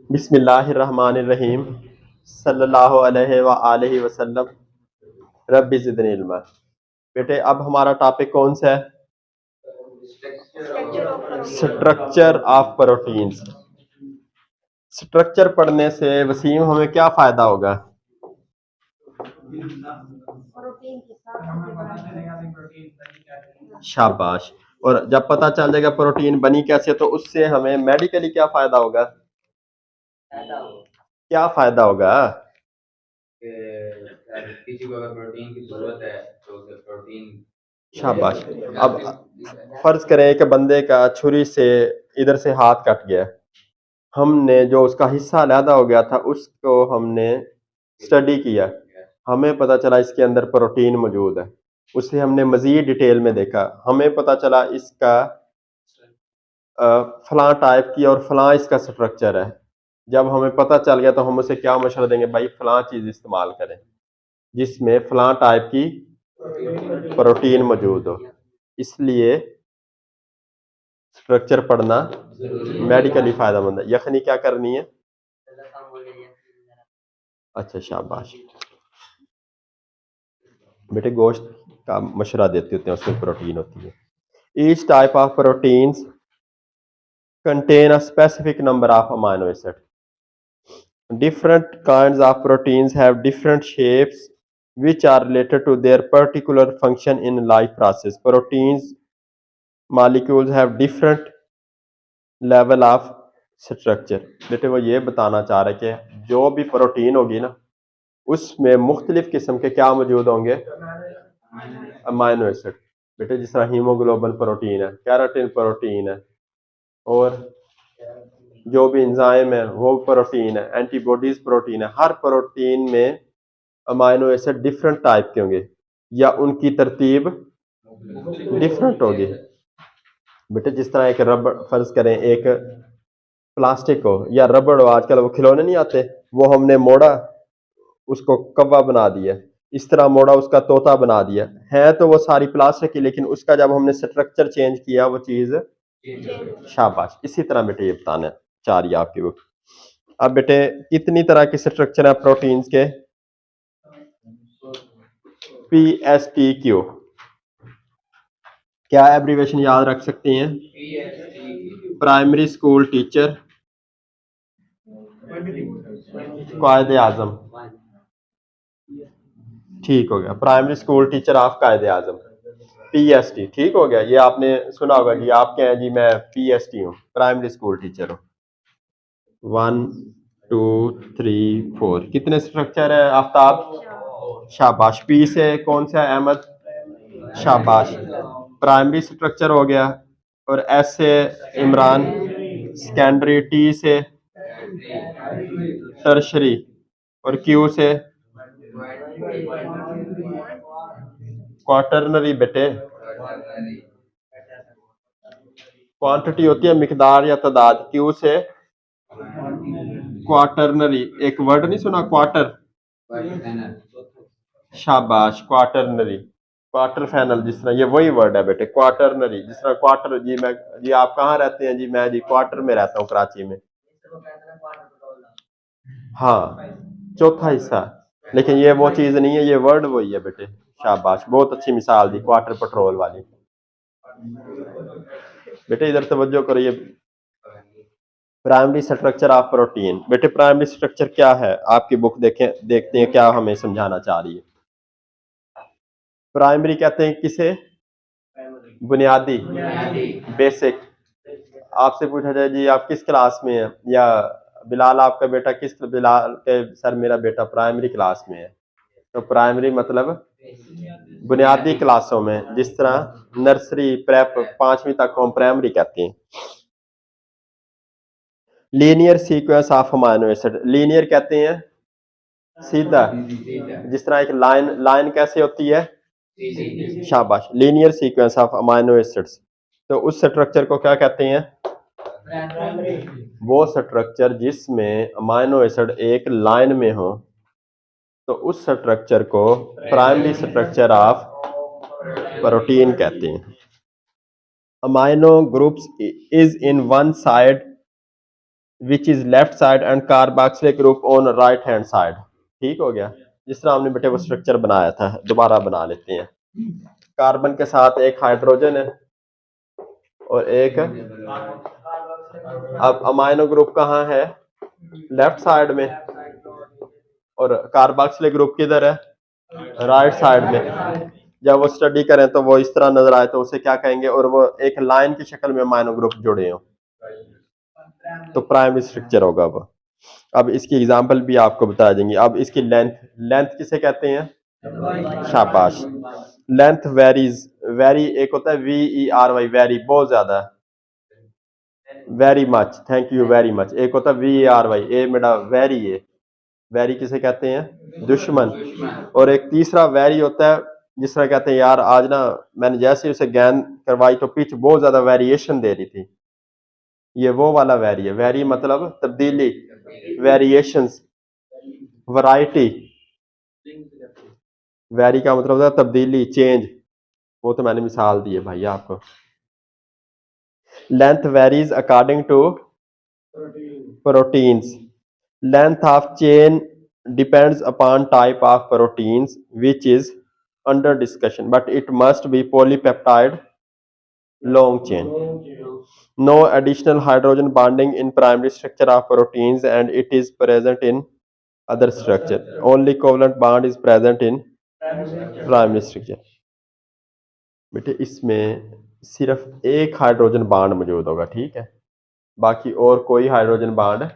बिस्मिल्लाहिर्रहमानिर्रहीम सल्लल्लाहु अलैहि व आलिहि वसल्लम रब्बि ज़िदनी इल्मा। बेटे अब हमारा टॉपिक कौन सा है? Structure of proteins. स्ट्रक्चर पढ़ने से वसीम हमें क्या फायदा होगा? शाबाश। और जब पता चल जाएगा प्रोटीन बनी कैसे, तो उससे हमें मेडिकली क्या फायदा होगा? क्या फायदा होगा? किसी को अगर प्रोटीन की जरूरत है तो उसे प्रोटीन। शाबाश। अब फर्ज करें कि बंदे का छुरी से इधर से हाथ कट गया, हमने जो उसका हिस्सा अलहदा हो गया था उसको हमने स्टडी किया, हमें पता चला इसके अंदर प्रोटीन मौजूद है। उसे हमने मजीद डिटेल में देखा, हमें पता चला इसका फलां टाइप की और फलां इसका स्ट्रक्चर है। जब हमें पता चल गया तो हम उसे क्या मशवरा देंगे, भाई फलां चीज इस्तेमाल करें जिसमें फलां टाइप की प्रोटीन मौजूद हो। इसलिए स्ट्रक्चर पढ़ना मेडिकली फायदेमंद है। यखनी क्या करनी है? अच्छा शाबाश। बेटे गोश्त का मशरा देते होते हैं, उसमें प्रोटीन होती है। Each type of proteins contain a specific number of amino acids. Different kinds of proteins have different shapes which are related to their particular function in life process. Proteins molecules have different level of structure. बेटे वो ये बताना चाह रहे कि जो भी protein होगी ना उसमें मुख्तलिफ किस्म के क्या मौजूद होंगे? Amino acid. बेटे जिस तरह हीमोग्लोबिन प्रोटीन है, कैरोटीन प्रोटीन है, और जो भी एंजाइम है वो प्रोटीन है, एंटीबॉडीज प्रोटीन है। हर प्रोटीन में अमाइनो एसिड डिफरेंट टाइप के होंगे या उनकी तरतीब डिफरेंट होगी। बेटे जिस तरह एक रबड़, फर्ज करें एक प्लास्टिक हो या रबड़ हो, आजकल वो खिलौने नहीं आते, वो हमने मोड़ा उसको कव्वा बना दिया, इस तरह मोड़ा उसका तोता बना दिया है, तो वो सारी प्लास्टिक की, लेकिन उसका जब हमने स्ट्रक्चर चेंज किया वो चीज। शाबाश। इसी तरह बेटे ये बताना चाह रही है आपकी बुक। अब बेटे कितनी तरह के स्ट्रक्चर है प्रोटीन्स के? PSTQ। क्या एब्रीवेशन याद रख सकती हैं? प्राइमरी स्कूल टीचर, कायदे आजम। ठीक हो गया, प्राइमरी स्कूल टीचर ऑफ कायदे आजम। PST ठीक हो गया। ये आपने सुना होगा जी, आप क्या हैं जी? मैं PST हूँ, प्राइमरी स्कूल टीचर हूँ। 1 2 3 4 कितने स्ट्रक्चर है आफ्ताब? शाबाश। पी से कौन सा है अहमद? शाबाश। प्राइमरी स्ट्रक्चर हो गया। और एस से इमरान, सेकेंडरी। टी से टर्शरी, और क्यू से क्वाटरनरी। बेटे क्वांटिटी होती है मिकदार या तादाद, क्यू से क्वाटरनरी। एक वर्ड नहीं सुना क्वार्टर? शाबाश, क्वाटरनरी, क्वार्टर फाइनल। जिस तरह ये वही वर्ड है बेटे, क्वाटरनरी। जिस तरह क्वार्टर जी, मैं जी आप कहाँ रहते हैं जी? मैं जी क्वार्टर में रहता हूँ, कराची में। हाँ, चौथा हिस्सा। लेकिन ये वो चीज नहीं है, ये वर्ड वही है बेटे। शाबाश, बहुत अच्छी मिसाल दी क्वार्टर पेट्रोल वाली। बेटे इधर तवज्जो करो, ये प्राइमरी स्ट्रक्चर ऑफ प्रोटीन। बेटे प्राइमरी स्ट्रक्चर क्या है? आपकी बुक देखें, देखते हैं क्या हमें समझाना चाह रही है। प्राइमरी कहते हैं किसे? बुनियादी, बेसिक। आपसे पूछा जाए जी आप किस क्लास में हैं, या बिलाल आपका बेटा किस, बिलाल के सर मेरा बेटा प्राइमरी क्लास में है, तो प्राइमरी मतलब बुनियादी क्लासों में। जिस तरह नर्सरी, प्रेप, 5वीं तक को हम प्राइमरी कहते हैं। Linear sequence of amino acid, linear कहते हैं सीधा। जिस तरह एक लाइन, लाइन कैसे होती है? शाबाश, linear sequence of amino acids. तो उस स्ट्रक्चर को क्या कहते हैं? वो स्ट्रक्चर जिसमें अमाइनो एसिड एक लाइन में हो, तो उस स्ट्रक्चर को प्राइमरी स्ट्रक्चर ऑफ प्रोटीन कहते हैं। Amino groups is in one side which is left side and carboxylic group on right hand side. ठीक हो गया। जिस तरह हमने बेटे वो स्ट्रक्चर बनाया था दोबारा बना लेते हैं। कार्बन के साथ एक हाइड्रोजन है और एक, अब अमाइनो ग्रुप कहाँ है? लेफ्ट साइड में। और कार्बोक्सिलिक ग्रुप किधर है? राइट साइड में। जब वो स्टडी करें तो वो इस तरह नजर आए तो उसे क्या कहेंगे? और वो एक लाइन की शक्ल में अमाइनो ग्रुप जुड़े हो तो प्राइमरी स्ट्रक्चर होगा वो। अब इसकी एग्जांपल भी आपको बता देंगे। अब इसकी लेंथ, लेंथ किसे कहते हैं? शाबाश। लेंथ वेरीज, वेरी एक होता है VERY, वेरी बहुत ज्यादा, very much, thank you very much. एक होता है VERY, ए मेरा वेरी है, वेरी किसे कहते हैं? दुश्मन। और एक तीसरा वेरी होता है जिस तरह कहते हैं यार आज ना मैंने जैसे उसे गेंद करवाई तो पिच बहुत ज्यादा वेरिएशन दे रही थी, ये वो वाला वेरी है। वेरी मतलब तब्दीली, वेरिएशंस, वैरायटी। वेरी का मतलब होता है तब्दीली, चेंज। वो तो मैंने मिसाल दी है भाई आपको। Length varies according to proteins. Length of chain depends upon type of proteins which is under discussion, but it must be polypeptide long chain. No additional hydrogen bonding in primary structure of proteins and it is present in other structure. Only covalent bond is present in primary structure. बेटे इसमें सिर्फ एक hydrogen bond मौजूद होगा, ठीक है, बाकी और कोई हाइड्रोजन बॉन्ड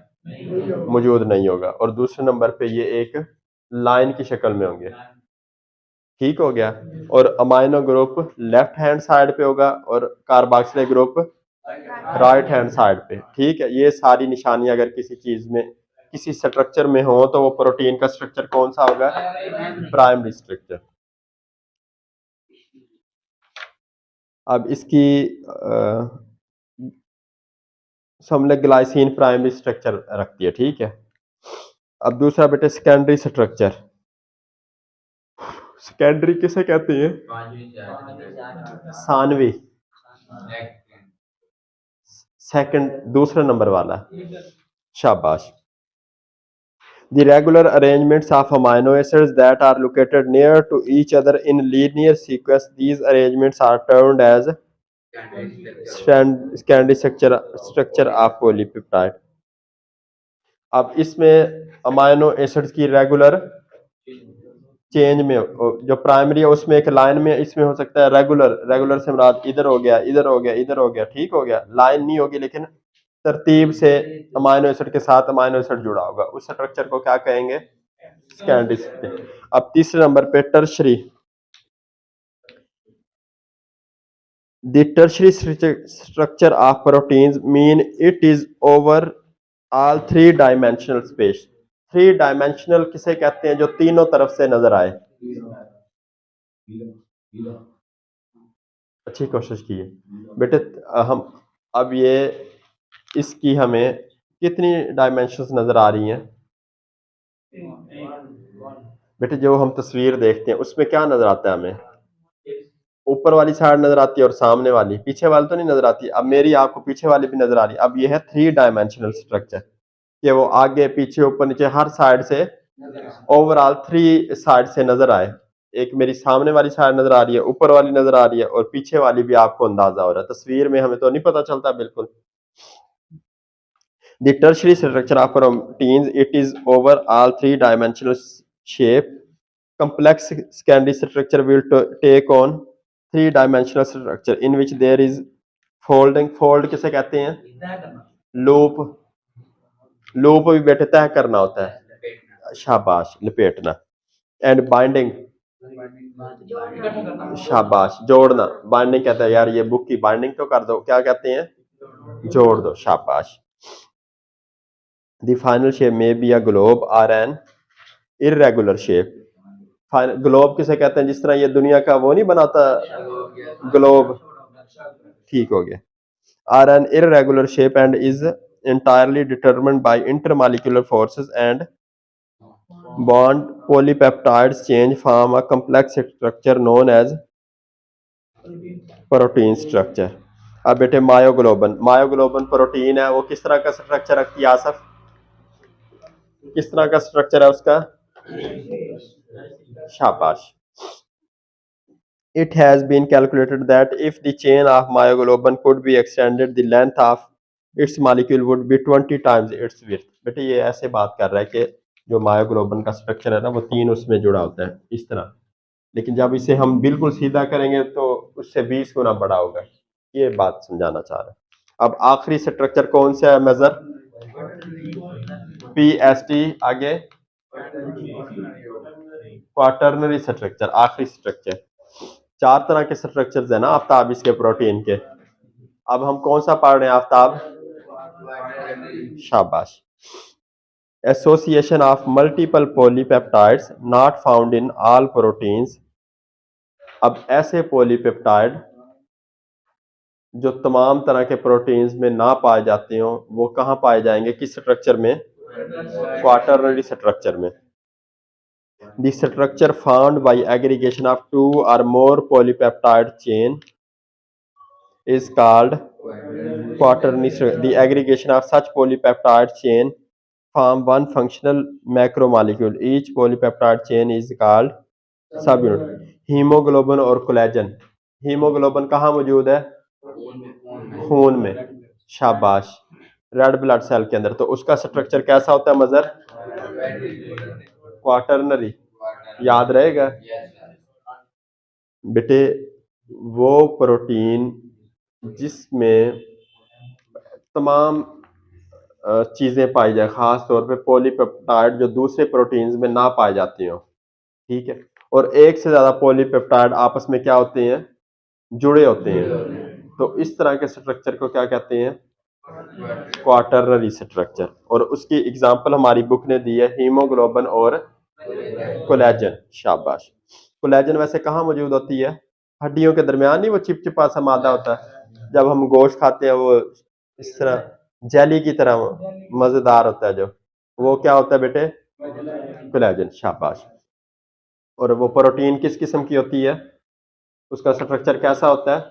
मौजूद नहीं होगा। और दूसरे नंबर पे ये एक लाइन की शक्ल में होंगे। ठीक हो गया। और amino group left hand side पे होगा और carboxylic group right hand side पे। ठीक है, ये सारी निशानियां अगर किसी चीज में किसी स्ट्रक्चर में हो तो वो प्रोटीन का स्ट्रक्चर कौन सा होगा? Primary structure. अब इसकी समले ग्लाइसिन प्राइमरी स्ट्रक्चर रखती है, ठीक है। अब दूसरा बेटे सेकेंडरी स्ट्रक्चर। सेकेंडरी किसे कहते हैं? सानवी, सेकंड, दूसरा नंबर वाला। शाबाश। The regular arrangements of amino acids that are located near to each other in linear sequence, these arrangements are termed as secondary structure of polypeptide. अब इसमें अमाइनो एसिड्स की regular change में जो primary है उसमें एक लाइन में, इसमें हो सकता है रेगुलर, रेगुलर से मुराद इधर हो गया, इधर हो गया, इधर हो गया। ठीक हो गया, लाइन नहीं होगी लेकिन तरतीब से अमाइनो एसिड के साथ अमाइनो एसिड जुड़ा होगा, उस स्ट्रक्चर को क्या कहेंगे? Secondary structure. अब तीसरे नंबर पे tertiary. The tertiary structure of proteins mean it is over all three dimensional space. Three dimensional किसे कहते हैं? जो तीनों तरफ से नजर आए। अच्छी कोशिश की है बेटे। हम अब ये इसकी हमें कितनी डायमेंशंस नजर आ रही हैं बेटे? जो हम तस्वीर देखते हैं उसमें क्या नजर आता है हमें? ऊपर वाली साइड नजर आती है और सामने वाली, पीछे वाली तो नहीं नजर आती। अब मेरी आपको पीछे वाली भी नजर आ रही है। अब ये है थ्री डायमेंशनल स्ट्रक्चर कि वो आगे पीछे ऊपर नीचे हर साइड से ओवरऑल थ्री साइड से नजर आए। एक मेरी सामने वाली साइड नजर आ रही है, ऊपर वाली नजर आ रही है और पीछे वाली भी आपको अंदाजा हो रहा है। तस्वीर में हमें तो नहीं पता चलता बिल्कुल। The tertiary structure of proteins, it is over all three dimensional shape. Complex secondary structure will take on three dimensional structure in which there is folding. Fold किसे कहते हैं? लूप। लूप भी बेटे तय करना होता है। शाबाश, लपेटना। एंड बाइंडिंग, शाबाश, जोड़ना। बाइंडिंग कहता है यार ये बुक की बाइंडिंग तो कर दो, क्या कहते हैं? जोड़ दो। शाबाश। The final shape may be a globe or an irregular shape. Globe किसे कहते हैं? जिस तरह ये दुनिया का वो नहीं बनाता ग्लोब। ठीक हो गया। Are an irregular shape and is entirely determined by intermolecular forces and bond polypeptides change form a complex structure known as protein structure. अब बेटे मायोग्लोबिन, मायोग्लोबिन प्रोटीन है, वो किस तरह का स्ट्रक्चर रखती है आसफ? किस तरह का स्ट्रक्चर है उसका? शाबाश। It has been calculated that if the chain of myoglobin could be extended, the length of its molecule would be 20 times its width. बेटे ये ऐसे बात कर रहा है कि जो मायोग्लोबिन का स्ट्रक्चर है ना वो 3 उसमें जुड़ा होता है इस तरह, लेकिन जब इसे हम बिल्कुल सीधा करेंगे तो उससे 20 गुना बड़ा होगा। ये बात समझाना चाह रहा है। अब आखिरी स्ट्रक्चर कौन सा है मेजर? PST, आगे क्वाटरनरी स्ट्रक्चर, आखिरी स्ट्रक्चर। 4 तरह के स्ट्रक्चर्स है ना आफ्ताब इसके प्रोटीन के। अब हम कौन सा पढ़ रहे हैं आफ्ताब? शाबाश। Association of multiple polypeptides not found in all proteins. अब ऐसे पॉलीपेप्टाइड जो तमाम तरह के प्रोटीन्स में ना पाए जाते हो वो कहाँ पाए जाएंगे, किस स्ट्रक्चर में? क्वाटरनरी स्ट्रक्चर में। The structure formed by aggregation of 2 or more polypeptide chain is called quaternary structure. The aggregation of such polypeptide chain form one functional macromolecule. Each polypeptide chain is called subunit. Haemoglobin और collagen. Haemoglobin कहाँ मौजूद है? खून में। शाबाश। Red blood cell के अंदर। तो उसका स्ट्रक्चर कैसा होता है मजर? क्वाटरनरी। याद रहेगा बेटे, वो प्रोटीन जिसमें तमाम चीजें पाई जाए, खास तौर पे पॉलीपेप्टाइड जो दूसरे प्रोटीन्स में ना पाए जाती हो, ठीक है, और एक से ज्यादा पॉलीपेप्टाइड आपस में क्या होते हैं? जुड़े होते हैं। तो इस तरह के स्ट्रक्चर को क्या कहते हैं? Quaternary structure. और उसकी एग्जांपल हमारी बुक ने दी है हीमोग्लोबिन और कोलेजन। शाबाश। कोलेजन वैसे कहाँ मौजूद होती है? हड्डियों के दरमियान, नहीं वो चिपचिपा सा मादा होता है, जब हम गोश्त खाते हैं वो इस तरह जेली की तरह मजेदार होता है, जो वो क्या होता है बेटे? कोलेजन। शाबाश। और वो प्रोटीन किस किस्म की होती है? उसका स्ट्रक्चर कैसा होता है?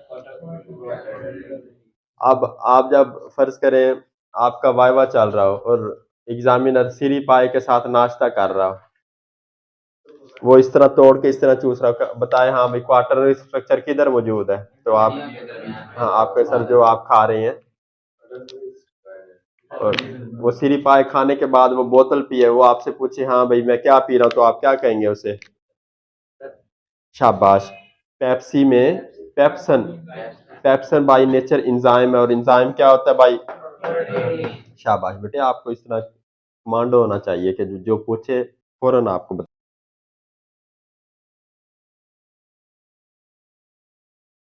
अब आप जब फर्ज करें आपका वाइवा चल रहा हो और एग्जामिनर सीरी पाए के साथ नाश्ता कर रहा हो, वो इस तरह तोड़ के इस तरह चूस रहा हो, बताए हाँ भाई क्वार्टर स्ट्रक्चर किधर मौजूद है, तो आप हाँ आपके सर जो आप खा रहे हैं, और वो सीरी पाए खाने के बाद वो बोतल पिए, वो आपसे पूछे हाँ भाई मैं क्या पी रहा हूँ, तो आप क्या कहेंगे उसे? शाबाश। पेप्सी में pepsin, pepsin by nature enzyme है, और इंजाइम क्या होता है भाई? शाबाश बेटे, आपको इस तरह कमांडो होना चाहिए कि जो पूछे फौरन आपको